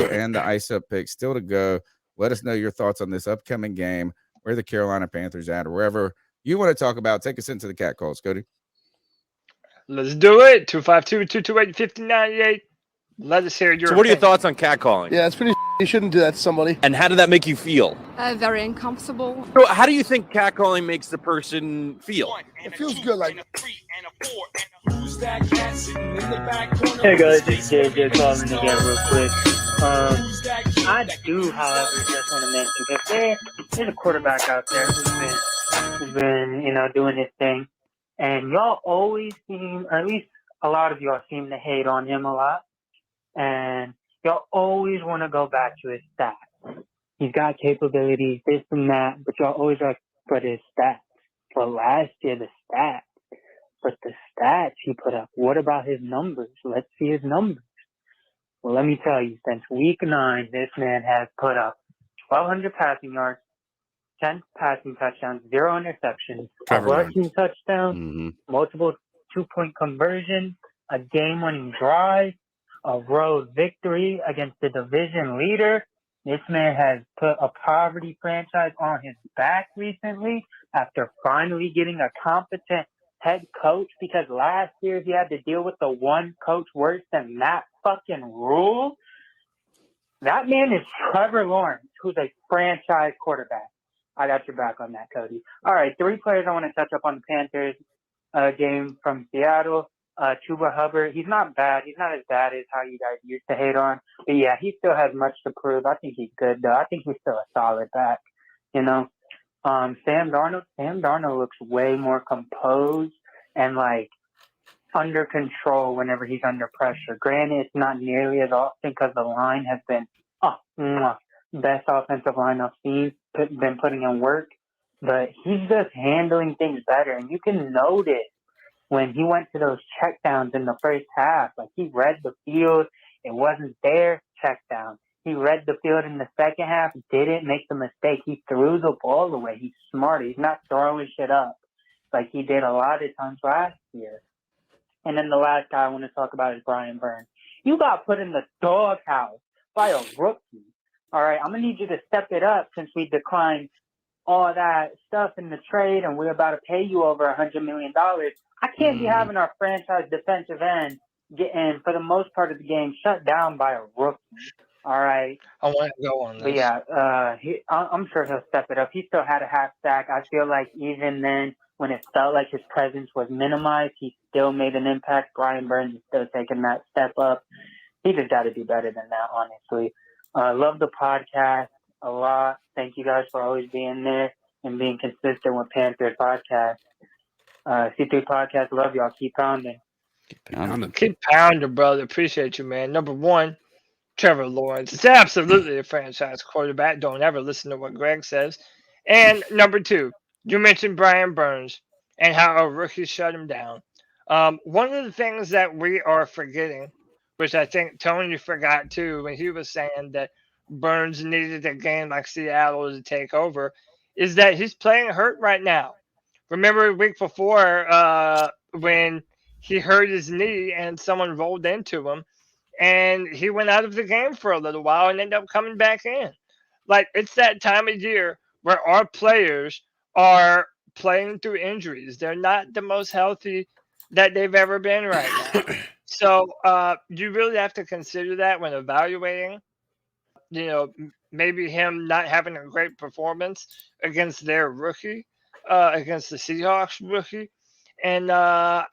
and the ice up pick still to go. Let us know your thoughts on this upcoming game, where the Carolina Panthers at, or wherever you want to talk about. Take us into the cat calls, Cody. Let's do it. 252-228-5098. Let us hear your So what are your opinion. thoughts on catcalling? Yeah, it's pretty. You shouldn't do that to somebody. And how did that make you feel? Very uncomfortable. So how do you think catcalling makes the person feel? It feels good, like. Hey guys, it's JJ calling again real quick. I do, however, just want to mention because there's a quarterback out there who's been, doing his thing, and y'all always seem, or at least a lot of y'all seem to hate on him a lot, and y'all always want to go back to his stats. He's got capabilities, this and that, but y'all always like, but his stats. For last year, the stats. But the stats he put up, what about his numbers? Let's see his numbers. Well, let me tell you, since week 9, this man has put up 1,200 passing yards, 10 passing touchdowns, 0 interceptions, a rushing touchdown, multiple 2-point conversions, a game-winning drive, a road victory against the division leader. This man has put a poverty franchise on his back recently after finally getting a competent head coach, because last year he had to deal with the one coach worse than Matt fucking Rule. That man is Trevor Lawrence, who's a franchise quarterback. I got your back on that, Cody. All right, 3 players I want to touch up on the Panthers game from Seattle. Chubba Hubbard, he's not bad. He's not as bad as how you guys used to hate on. But yeah, he still has much to prove. I think he's good, though. I think he's still a solid back, Sam Darnold looks way more composed and like under control whenever he's under pressure. Granted, it's not nearly as often because the line has been best offensive line I've seen, been putting in work, but he's just handling things better. And you can notice when he went to those checkdowns in the first half, like he read the field, it wasn't there, check down. He read the field in the second half, didn't make the mistake. He threw the ball away. He's smart. He's not throwing shit up like he did a lot of times last year. And then the last guy I want to talk about is Brian Burns. You got put in the doghouse by a rookie. All right, I'm going to need you to step it up since we declined all that stuff in the trade and we're about to pay you over $100 million. I can't be having our franchise defensive end getting, for the most part of the game, shut down by a rookie. All right. I want to go on this. But yeah, I'm sure he'll step it up. He still had a half sack. I feel like even then, when it felt like his presence was minimized, he still made an impact. Brian Burns is still taking that step up. He just got to do better than that, honestly. Love the podcast a lot. Thank you guys for always being there and being consistent with Panthers Podcast. C3 Podcast, love y'all. Keep pounding. Keep pounding, brother. Appreciate you, man. Number 1, Trevor Lawrence is absolutely a franchise quarterback. Don't ever listen to what Greg says. And number 2, you mentioned Brian Burns and how a rookie shut him down. One of the things that we are forgetting, which I think Tony forgot too, when he was saying that Burns needed a game like Seattle to take over, is that he's playing hurt right now. Remember a week before when he hurt his knee and someone rolled into him and he went out of the game for a little while and ended up coming back in. Like, it's that time of year where our players are playing through injuries. They're not the most healthy that they've ever been right now. So you really have to consider that when evaluating, maybe him not having a great performance against their rookie, against the Seahawks rookie. And I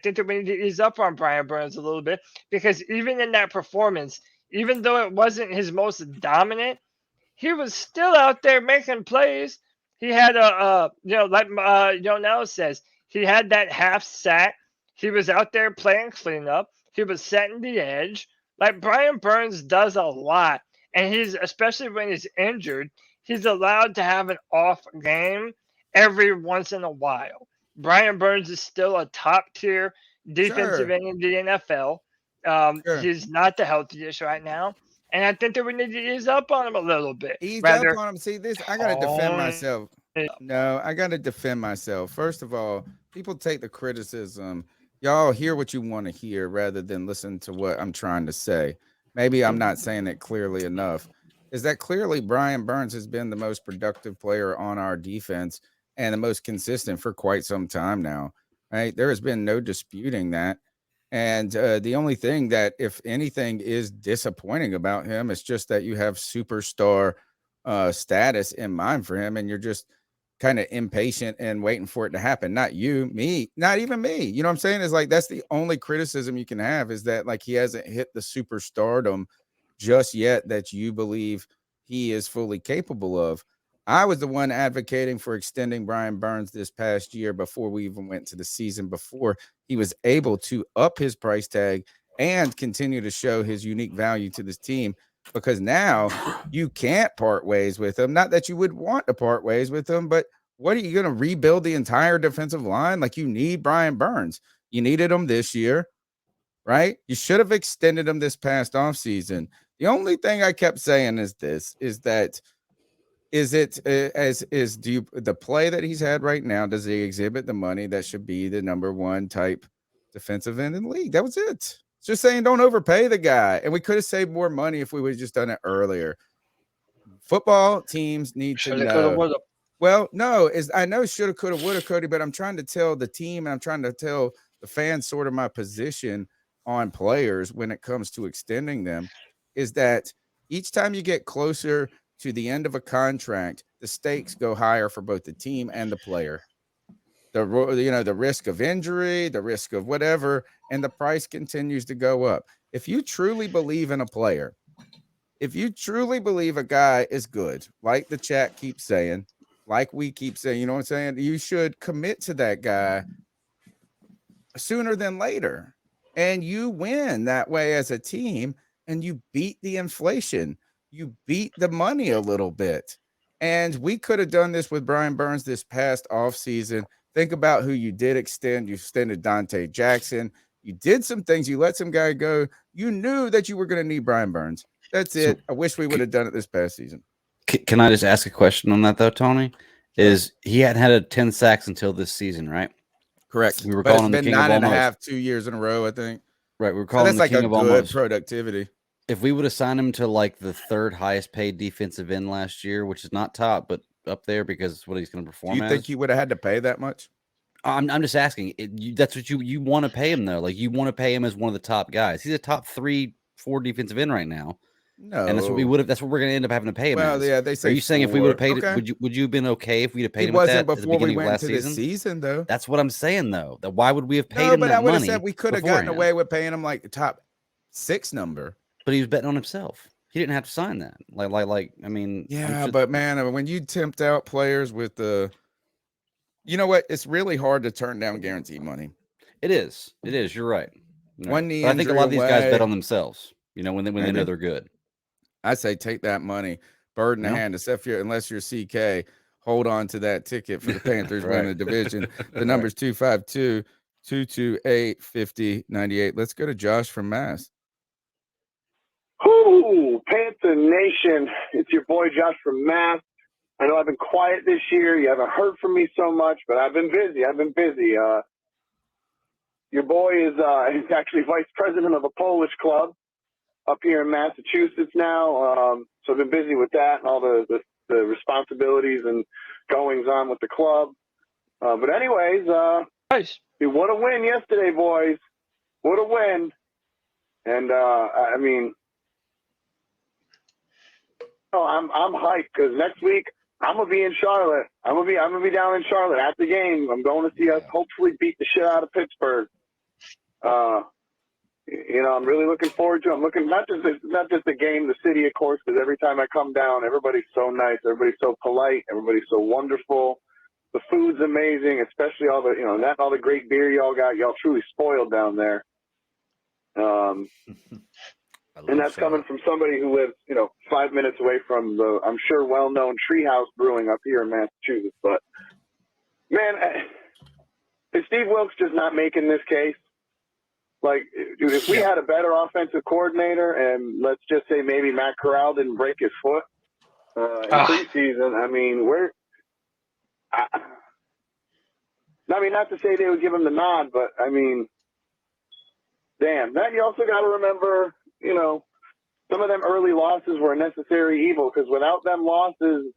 think that we need to ease up on Brian Burns a little bit, because even in that performance, even though it wasn't his most dominant, he was still out there making plays. He had like Yonel says, he had that half sack. He was out there playing cleanup. He was setting the edge. Like, Brian Burns does a lot, and he's, especially when he's injured, he's allowed to have an off game every once in a while. Brian Burns is still a top-tier defensive end in the NFL. He's not the healthiest right now. And I think that we need to ease up on him a little bit. Ease up on him. See, this, I got to defend myself. No, I got to defend myself. First of all, people take the criticism. Y'all hear what you want to hear rather than listen to what I'm trying to say. maybe I'm not saying it clearly enough, is that clearly Brian Burns has been the most productive player on our defense and the most consistent for quite some time now, right? There has been no disputing that. And the only thing that, if anything, is disappointing about him is just that you have superstar status in mind for him, and you're just kind of impatient and waiting for it to happen. Not you, me, not even me. You know what I'm saying? Is like, that's the only criticism you can have, is that like he hasn't hit the superstardom just yet that you believe he is fully capable of. I was the one advocating for extending Brian Burns this past year before we even went to the season, before he was able to up his price tag and continue to show his unique value to this team, because now you can't part ways with him. Not that you would want to part ways with him, but what are you going to rebuild the entire defensive line? Like, you need Brian Burns. You needed him this year, right? You should have extended him this past offseason. The only thing I kept saying is this, is that, the play that he's had right now, does he exhibit the money that should be the number one type defensive end in the league? That was it. It's just saying, don't overpay the guy. And we could have saved more money if we would have just done it earlier. Football teams need to know. Well, no, I know shoulda, coulda, woulda, Cody, but I'm trying to tell the team, and I'm trying to tell the fans sort of my position on players when it comes to extending them, is that each time you get closer to the end of a contract, the stakes go higher for both the team and the player. The risk of injury, the risk of whatever, and the price continues to go up. If you truly believe in a player, if you truly believe a guy is good, like the chat keeps saying, like we keep saying, you know what I'm saying? You should commit to that guy sooner than later. And you win that way as a team, and you beat the inflation. You beat the money a little bit. And we could have done this with Brian Burns this past offseason. Think about who you did extend. You extended Dante Jackson. You did some things. You let some guy go. You knew that you were going to need Brian Burns. That's it. I wish we would have done it this past season. Can I just ask a question on that, though, Tony? Sure. Is he hadn't had 10 sacks until this season, right? Correct. We were calling him the king of almost. 9.5, 2 years in a row, I think. Right. We were calling him the king of almost. That's like a good productivity. If we would have signed him to like the third highest paid defensive end last year, which is not top, but up there because it's what he's going to perform. Do you think he would have had to pay that much? I'm just asking. That's what you want to pay him, though. Like, you want to pay him as one of the top guys. He's a top 3-4 defensive end right now. No, and that's what we would have. That's what we're going to end up having to pay him. Well, as. Yeah, they say. Are you saying 4. if we would have paid okay. it, would you have been okay if we'd have paid him? Wasn't at that before at the we went of last into the season, though. That's what I'm saying, though. That why would we have paid him but that I would have money? said we could have gotten away with paying him like the top 6 number. But he was betting on himself. He didn't have to sign that. Like. I mean, yeah, but man, when you tempt out players with you know what? It's really hard to turn down guaranteed money. It is. You're right. One knee. I think a lot of these guys bet on themselves. You know, when they know they're good. I say take that money, bird in the hand. Unless you're CK, hold on to that ticket for the Panthers right. win the division. The number's 252-228-5098. Let's go to Josh from Mass. Ooh, Panther Nation. It's your boy Josh from Mass. I know I've been quiet this year. You haven't heard from me so much, but I've been busy. Your boy is actually vice president of a Polish club up here in Massachusetts now. So I've been busy with that and all the responsibilities and goings on with the club. But anyways, nice. What a win yesterday, boys. What a win. And I mean, I'm hyped because next week I'm gonna be in Charlotte. I'm gonna be down in Charlotte at the game. I'm going to see us hopefully beat the shit out of Pittsburgh. I'm really looking forward to it. I'm looking not just the game, the city, of course, because every time I come down, everybody's so nice, everybody's so polite, everybody's so wonderful. The food's amazing, especially all the great beer y'all got. Y'all truly spoiled down there. And that's coming from somebody who lives, 5 minutes away from the, I'm sure, well-known Treehouse Brewing up here in Massachusetts. But, man, is Steve Wilks just not making this case? Like, dude, if we had a better offensive coordinator and let's just say maybe Matt Corral didn't break his foot in preseason, I mean, not to say they would give him the nod, but, I mean, damn. Then you also got to remember, some of them early losses were a necessary evil, because without them losses,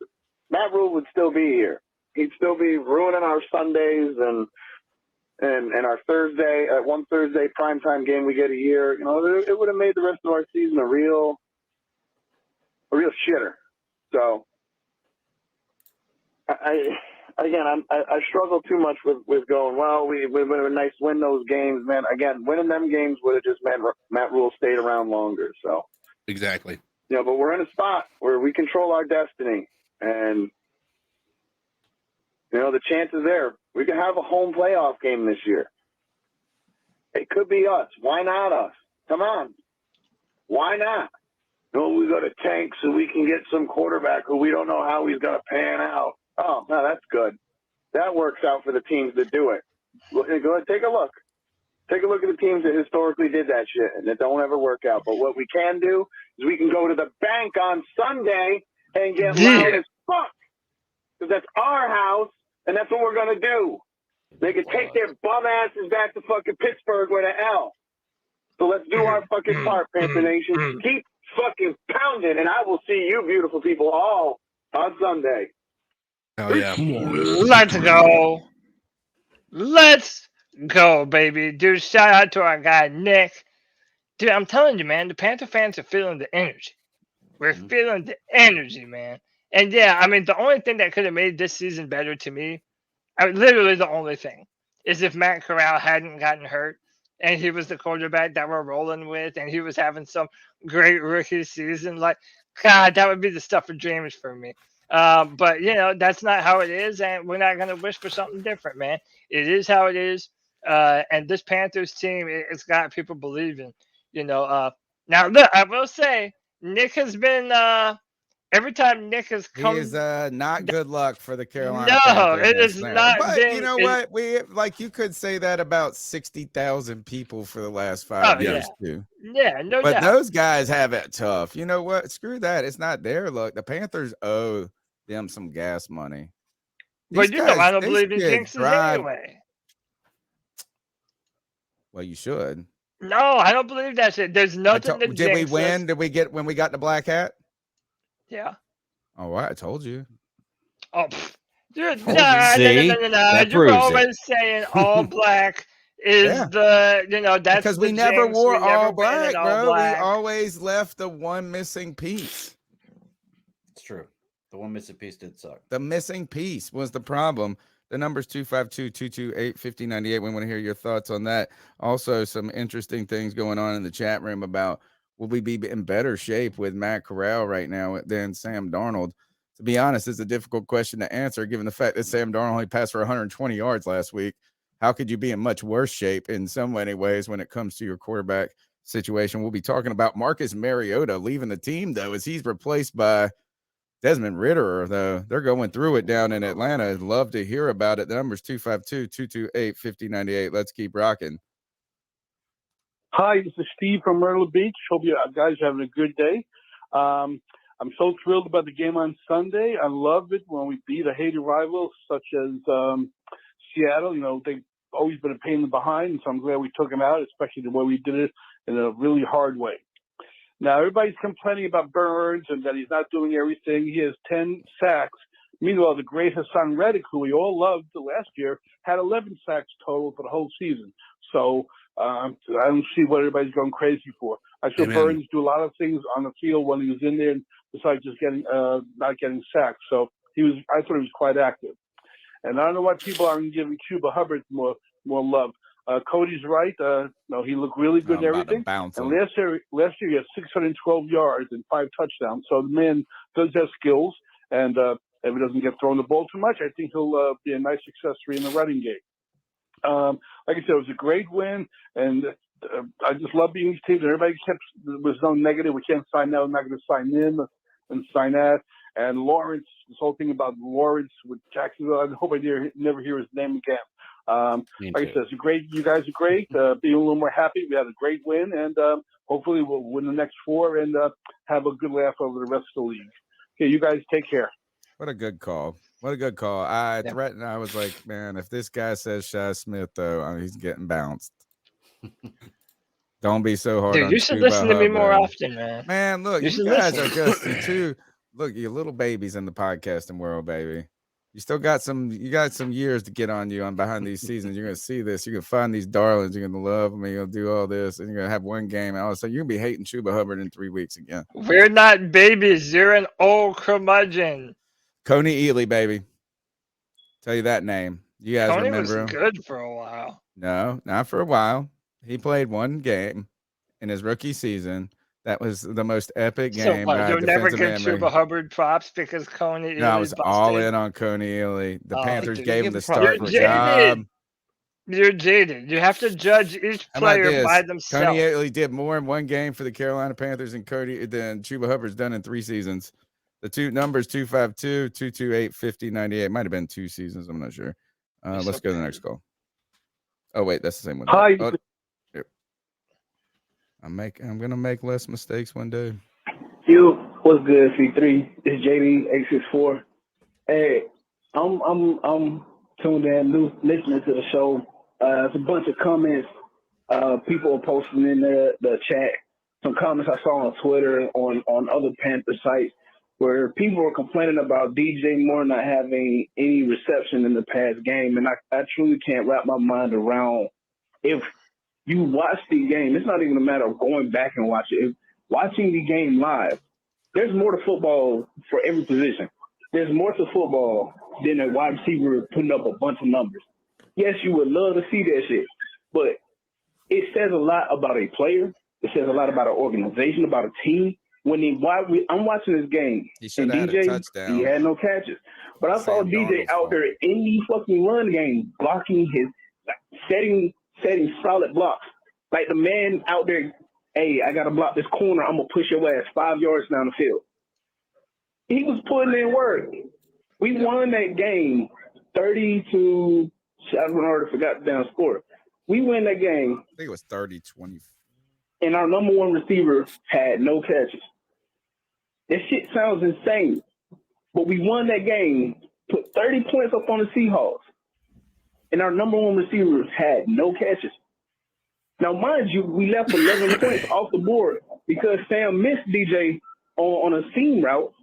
Matt Rule would still be here. He'd still be ruining our Sundays and our Thursday, one Thursday primetime game we get a year. You know, it would have made the rest of our season a real shitter. So I struggle too much with going, well, we would have a nice win those games, man. Again, winning them games would have just meant Matt Rule stayed around longer. So exactly. You know, but we're in a spot where we control our destiny, and you know, the chances there, we can have a home playoff game this year. It could be us. Why not us? Come on. Why not? No, we got to tank so we can get some quarterback who we don't know how he's going to pan out. Oh, no, that's good. That works out for the teams that do it. Go ahead, take a look. Take a look at the teams that historically did that shit and that don't ever work out. But what we can do is we can go to the bank on Sunday and get loud as fuck. Because that's our house, and that's what we're going to do. They can take their bum asses back to fucking Pittsburgh with an L. So let's do our fucking part, Panther Nation. Keep fucking pounding, and I will see you beautiful people all on Sunday. Oh, yeah. Let's go. Let's go, baby. Dude, shout out to our guy, Nick. Dude, I'm telling you, man, the Panther fans are feeling the energy. We're feeling the energy, man. And yeah, I mean, the only thing that could have made this season better to me, literally the only thing, is if Matt Corral hadn't gotten hurt and he was the quarterback that we're rolling with and he was having some great rookie season. Like, God, that would be the stuff of dreams for me. But, you know, that's not how it is, and we're not going to wish for something different, man. It is how it is. And this Panthers team, it's got people believing, you know. Now, look, I will say, Nick has been every time Nick has come. He is not good luck for the Carolina No, Panthers. it is not. But you know what? You could say that about 60,000 people for the last 5 years too. Yeah, no but doubt. Those guys have it tough. You know what? Screw that. It's not their luck. The Panthers owe them some gas money. But you know, I don't believe in jinxes anyway. Well, you should. No, I don't believe that shit. There's nothing to jinx. Did we win? Did we get when we got the black hat? Yeah. Oh, I told you. Oh, dude, no. You're always saying all black is the, you know, that's because we never wore all black, bro. We always left the one missing piece. It's true. The one missing piece did suck. The missing piece was the problem. The number's 252-228-5098. We want to hear your thoughts on that. Also, some interesting things going on in the chat room about will we be in better shape with Matt Corral right now than Sam Darnold? To be honest, it's a difficult question to answer given the fact that Sam Darnold only passed for 120 yards last week. How could you be in much worse shape in so many ways when it comes to your quarterback situation? We'll be talking about Marcus Mariota leaving the team, though, as he's replaced by Desmond Ridder, though. They're going through it down in Atlanta. I'd love to hear about it. The number's 252-228-5098. Let's keep rocking. Hi, this is Steve from Myrtle Beach. Hope you guys are having a good day. I'm so thrilled about the game on Sunday. I love it when we beat a hated rival such as Seattle. You know, they've always been a pain in the behind, and so I'm glad we took them out, especially the way we did it in a really hard way. Now, everybody's complaining about Burns and that he's not doing everything. He has 10 sacks. Meanwhile, the great Hassan Reddick, who we all loved last year, had 11 sacks total for the whole season. So I don't see what everybody's going crazy for. I saw Burns do a lot of things on the field when he was in there, besides just not getting sacked. So I thought he was quite active. And I don't know why people aren't giving Chubba Hubbard more love. Cody's right. No, he looked really good and everything. And last year he had 612 yards and 5 touchdowns. So the man does have skills, and if he doesn't get thrown the ball too much, I think he'll be a nice accessory in the running game. Like I said, it was a great win, and I just love being these teams. And everybody was no negative. We can't sign now. I'm not going to sign in and sign that. And Lawrence, this whole thing about Lawrence with Jacksonville, I hope I never hear his name again. Like I said, it's great. You guys are great. Being a little more happy. We had a great win, and hopefully we'll win the next 4 and have a good laugh over the rest of the league. Okay, you guys take care. What a good call. What a good call. I threatened. I was like, man, if this guy says Shi Smith, though, he's getting bounced. Don't be so hard Dude, on you should Chubba listen to me more Hubbard. often, man. Man, look, You you should guys listen. are just the two. Look, you little babies in the podcasting world, baby. You still got some. You got some years to get on you on behind these seasons. You're gonna see this. You're gonna find these darlings. You're gonna love them. You're gonna do all this, and you're gonna have one game. And all of a sudden, you're gonna be hating Chubba Hubbard in 3 weeks again. We're not babies. You're an old curmudgeon. Coney Ely, baby. Tell you that name. You guys Tony was remember him? good for a while. No, not for a while. He played one game in his rookie season. That was the most epic So game. what? by a You'll never defensive give end. Chubba Hubbard props because Coney No, I Ely was busted? all in on Coney Ely. The Oh, Panthers dude, gave give him the him props. start You're for jaded. job. You're jaded. You have to judge each How about player this? by Coney themselves. Ely did more in one game for the Carolina Panthers than Chubba Hubbard's done in 3 seasons. The two numbers 252, 228, 50, 98. Might have been 2 seasons. I'm not sure. Let's go to the next call. Oh wait, that's the same one. Hi. Oh, yep. I'm gonna make less mistakes one day. You, what's good, C3? It's JD864. Hey, I'm tuned in, listening to the show. It's a bunch of comments. People are posting in the chat. Some comments I saw on Twitter, on other Panther sites, where people were complaining about DJ Moore not having any reception in the past game. And I truly can't wrap my mind around, if you watch the game, it's not even a matter of going back and watching it. Watching the game live, there's more to football for every position. There's more to football than a wide receiver putting up a bunch of numbers. Yes, you would love to see that shit, but it says a lot about a player. It says a lot about an organization, about a team. I'm watching this game, He should and have had a DJ, touchdown. he had no catches. But I saw Sam DJ Darnold's out fault. there in the fucking run game, blocking setting solid blocks. Like the man out there, hey, I got to block this corner. I'm going to push your ass 5 yards down the field. He was putting in work. We won that game 30-, I already forgot the damn score. We win that game, I think it was 30-20. and our number one receiver had no catches. This shit sounds insane, but we won that game, put 30 points up on the Seahawks, and our number one receiver had no catches. Now, mind you, we left 11 points off the board because Sam missed DJ on a seam route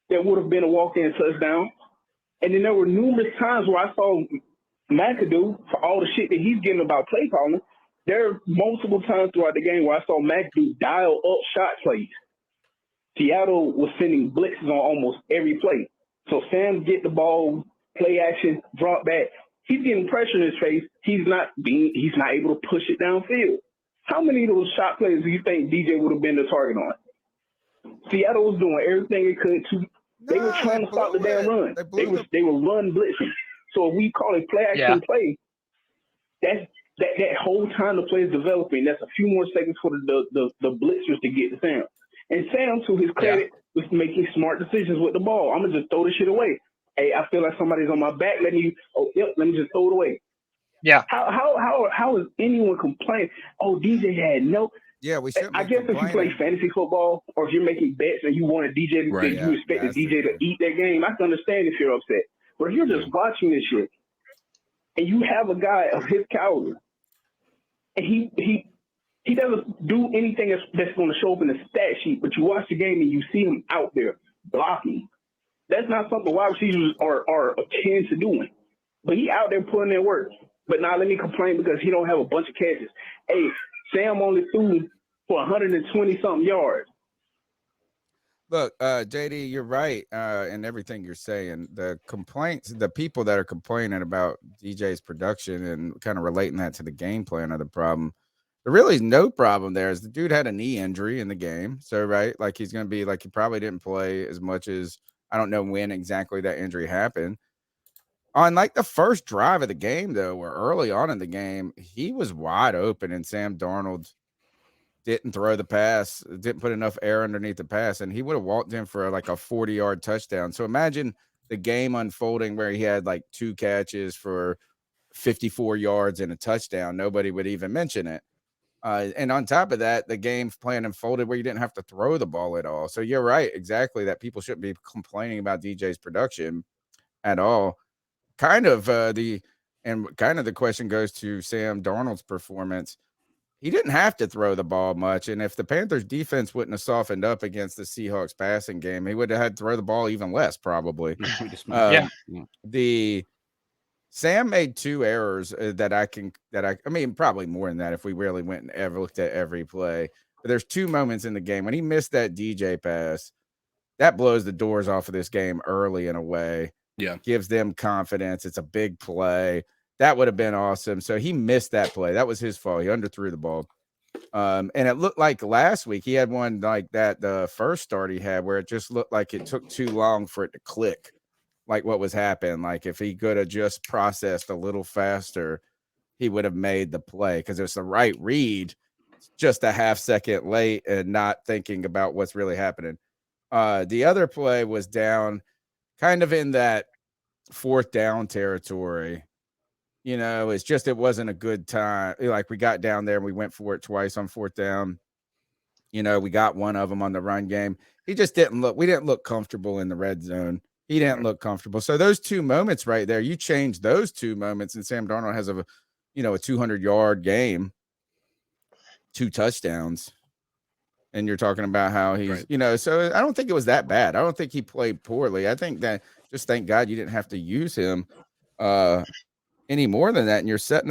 that would have been a walk-in touchdown. And then there were numerous times where I saw McAdoo, for all the shit that he's getting about play calling, there are multiple times throughout the game where I saw McAdoo dial up shot plays. Seattle was sending blitzes on almost every play. So Sam get the ball, play action, drop back. He's getting pressure in his face. He's not able to push it downfield. How many of those shot plays do you think DJ would have been the target on? Seattle was doing everything it could to. They were trying to stop the damn run. They were run blitzing. So if we call it play action play, that whole time the play is developing, that's a few more seconds for the blitzers to get to Sam. And Sam, to his credit, was making smart decisions with the ball. I'm gonna just throw this shit away. Hey, I feel like somebody's on my back. Let me just throw it away. Yeah. How is anyone complaining? Oh, DJ had no. Yeah, we should. I guess if you play fantasy football or if you're making bets and you want a DJ, you expect the DJ to eat that game. I can understand if you're upset. But if you're just watching this shit and you have a guy of his caliber and he doesn't do anything that's going to show up in the stat sheet, but you watch the game and you see him out there blocking. That's not something wide receivers are akin to doing. But he out there putting in work. But now let me complain because he don't have a bunch of catches. Hey, Sam only threw for 120-something yards. Look, JD, you're right in everything you're saying. The complaints, the people that are complaining about DJ's production and kind of relating that to the game plan are the problem. There really is no problem there. Is the dude had a knee injury in the game. So, right, like he's going to be like he probably didn't play as much as I don't know when exactly that injury happened. On like the first drive of the game, though, or early on in the game, he was wide open and Sam Darnold didn't throw the pass, didn't put enough air underneath the pass, and he would have walked in for like a 40-yard touchdown. So imagine the game unfolding where he had like 2 catches for 54 yards and a touchdown. Nobody would even mention it. And on top of that, the game plan unfolded where you didn't have to throw the ball at all. So you're right, exactly, that people shouldn't be complaining about DJ's production at all. Kind of the question goes to Sam Darnold's performance. he didn't have to throw the ball much. And if the Panthers defense wouldn't have softened up against the Seahawks passing game, he would have had to throw the ball even less, probably. Sam made 2 errors I mean, probably more than that if we really went and ever looked at every play. But there's 2 moments in the game when he missed that DJ pass. That blows the doors off of this game early in a way. Yeah. Gives them confidence. It's a big play. That would have been awesome. So he missed that play. That was his fault. He underthrew the ball. And it looked like last week he had one like that, the first start he had, where it just looked like it took too long for it to click, like what was happening. Like if he could have just processed a little faster, he would have made the play because it's the right read, just a half second late and not thinking about what's really happening. The other play was down kind of in that 4th down territory. It's just, it wasn't a good time. Like we got down there and we went for it twice on 4th down. We got one of them on the run game. We didn't look comfortable in the red zone. He didn't look comfortable. So those 2 moments right there, you change those 2 moments and Sam Darnold has a 200-yard game, 2 touchdowns. And you're talking about how he's, so I don't think it was that bad. I don't think he played poorly. I think that just thank God you didn't have to use him any more than that. And you're setting